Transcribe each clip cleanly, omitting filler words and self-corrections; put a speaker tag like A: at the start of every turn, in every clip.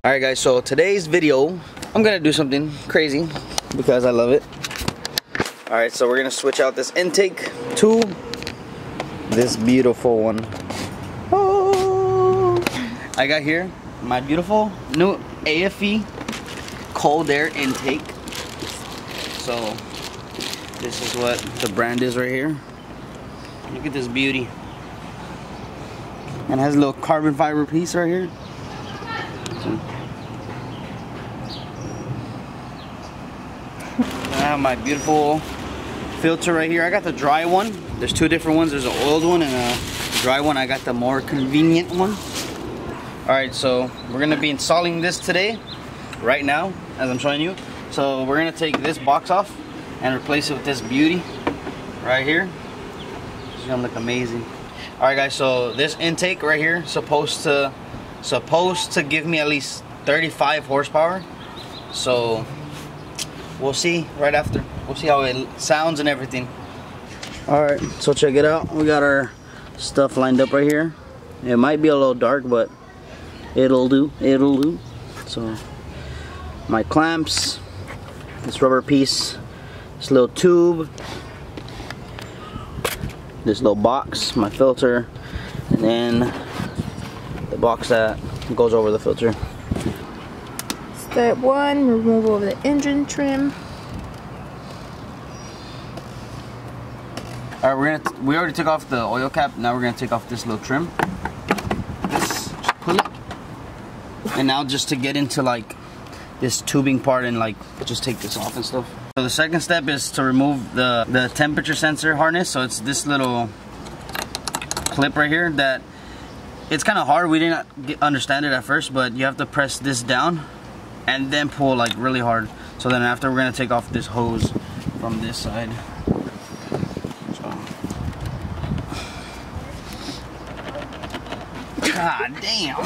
A: Alright guys, so today's video, I'm gonna do something crazy because I love it. Alright, so we're gonna switch out this intake to this beautiful one. Oh, I got here my beautiful new AFE cold air intake. So this is what the brand is right here. Look at this beauty. And it has a little carbon fiber piece right here. I have my beautiful filter right here. I got the dry one. There's two different ones. There's an oiled one and a dry one. I got the more convenient one. Alright, so we're going to be installing this today, right now, as I'm showing you. So we're going to take this box off and replace it with this beauty right here. It's going to look amazing. Alright guys, so this intake right here supposed to give me at least 35 horsepower. So we'll see right after. We'll see how it sounds and everything. Alright, so check it out. We got our stuff lined up right here. It might be a little dark, but it'll do. It'll do. So my clamps, this rubber piece, this little tube, this little box, my filter, and then the box that goes over the filter.
B: Step 1, removal of the engine trim.
A: Alright, we already took off the oil cap. Now we're gonna take off this little trim. Just pull it. And now just to get into like this tubing part and like just take this off and stuff. So the second step is to remove the temperature sensor harness. So it's this little clip right here that it's kind of hard. We didn't understand it at first, but you have to press this down and then pull like really hard. So then after we're gonna take off this hose from this side. So. God damn.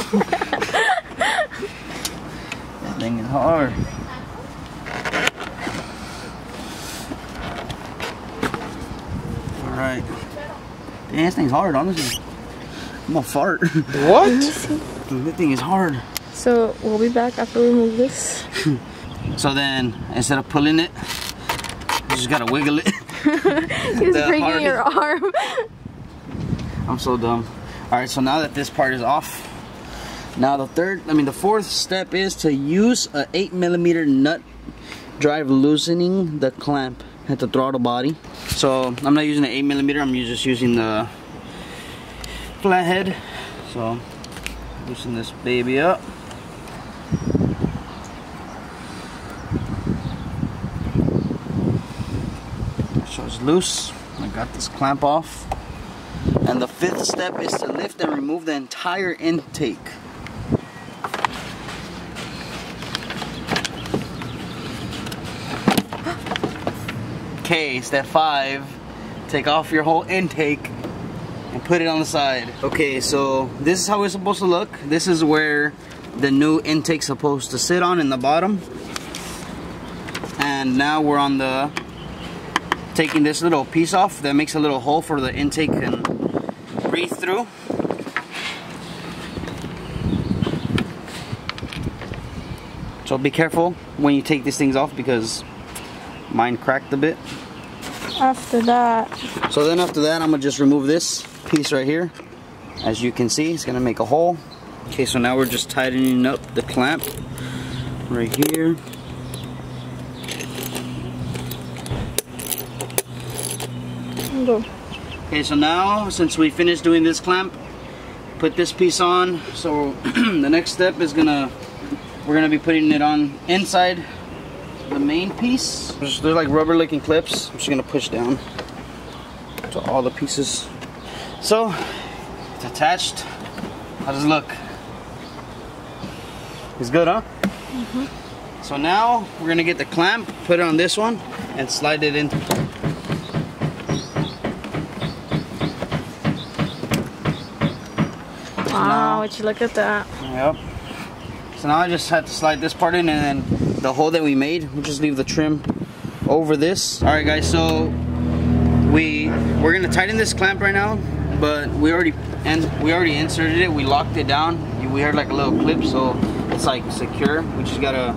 A: That thing is hard. Alright. Damn, this thing's hard, honestly. I'm gonna fart.
B: What?
A: That thing is hard.
B: So we'll be back after we remove this.
A: So then, instead of pulling it, you just gotta wiggle it.
B: He's breaking your arm.
A: I'm so dumb. Alright, so now that this part is off, now the fourth step is to use a 8mm nut drive, loosening the clamp at the throttle body. So I'm not using the 8mm, I'm just using the flathead. So loosen this baby up. So it's loose. I got this clamp off. And the fifth step is to lift and remove the entire intake. Okay, step 5. Take off your whole intake and put it on the side. Okay, so this is how it's supposed to look. This is where the new intake's supposed to sit on in the bottom. And now we're on the taking this little piece off that makes a little hole for the intake and breathe through. So be careful when you take these things off because mine cracked a bit.
B: After that.
A: So then after that, I'm gonna just remove this piece right here. As you can see, it's gonna make a hole. Okay, so now we're just tightening up the clamp right here.
B: Go.
A: Okay, so now since we finished doing this clamp, put this piece on. So the next step is we're gonna be putting it on inside the main piece. They're like rubber looking clips. I'm just gonna push down to all the pieces. So it's attached. How does it look? It's good, huh? Mm-hmm. So now we're gonna get the clamp, put it on this one, and slide it in.
B: Wow, would you look at that?
A: Yep. So now I just had to slide this part in, and then the hole that we made, we'll just leave the trim over this. Alright guys, so we're gonna tighten this clamp right now, but we already inserted it, we locked it down. We heard like a little clip, so it's like secure. We just gotta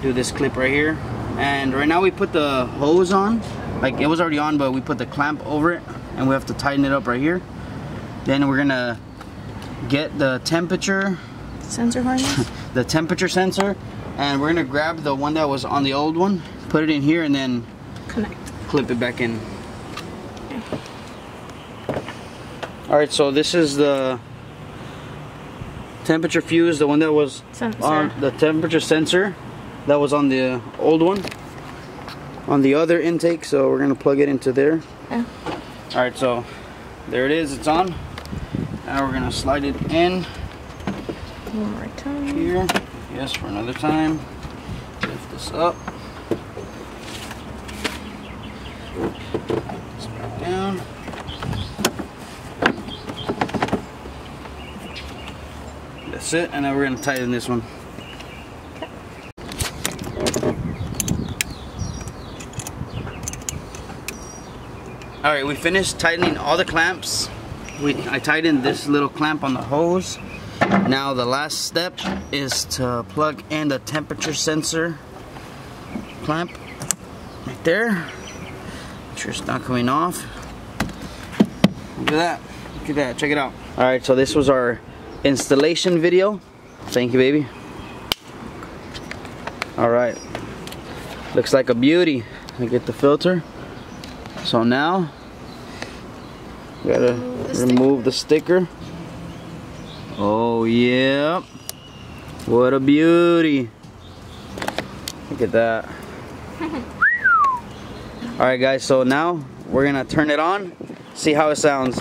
A: do this clip right here. And right now we put the hose on. Like it was already on, but we put the clamp over it, and we have to tighten it up right here. Then we're gonna get the temperature
B: sensor harness.
A: The temperature sensor, and we're gonna grab the one that was on the old one, put it in here, and then clip it back in. Okay. All right, so this is the temperature fuse, the one that was on the temperature sensor that was on the old one, on the other intake. So we're gonna plug it into there. Okay. All right, so there it is. It's on. Now we're gonna slide it in.
B: One more time.
A: Here. Yes, for another time. Lift this up. This back down. That's it, and now we're gonna tighten this one. All right, we finished tightening all the clamps. I tightened this little clamp on the hose. Now the last step is to plug in the temperature sensor clamp right there. Make sure it's not coming off. Look at that. Look at that. Check it out. All right, so this was our installation video. Thank you, baby. All right. Looks like a beauty. I get the filter. So now we gotta remove the sticker. Oh yeah, what a beauty. Look at that. Alright guys, so now we're gonna turn it on, see how it sounds.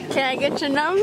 B: Can I get your number?